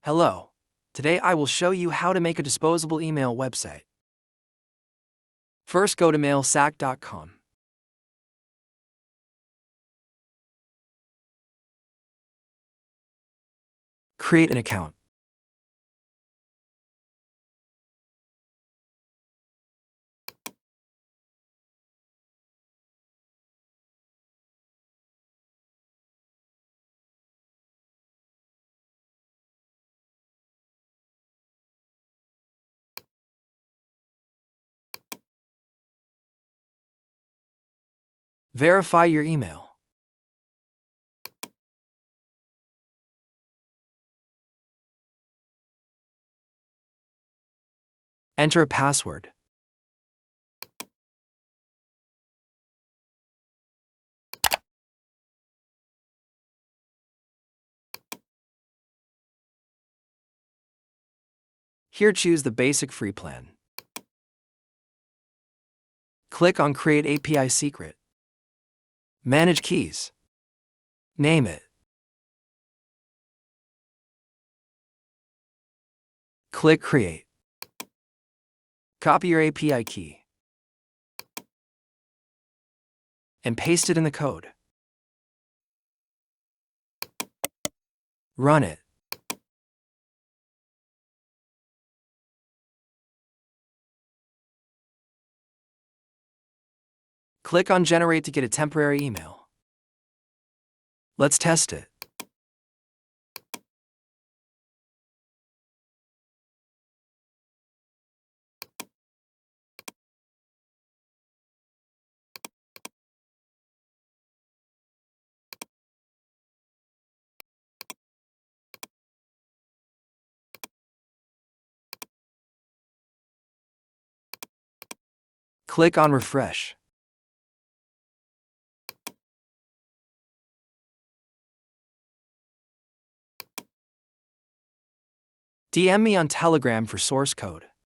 Hello. Today I will show you how to make a disposable email website. First, go to mailsack.com. Create an account. Verify your email. Enter a password. Here, choose the basic free plan. Click on Create API Secret. Manage keys. Name it. Click Create. Copy your API key and paste it in the code. Run it. Click on Generate to get a temporary email. Let's test it. Click on Refresh. DM me on Telegram for source code.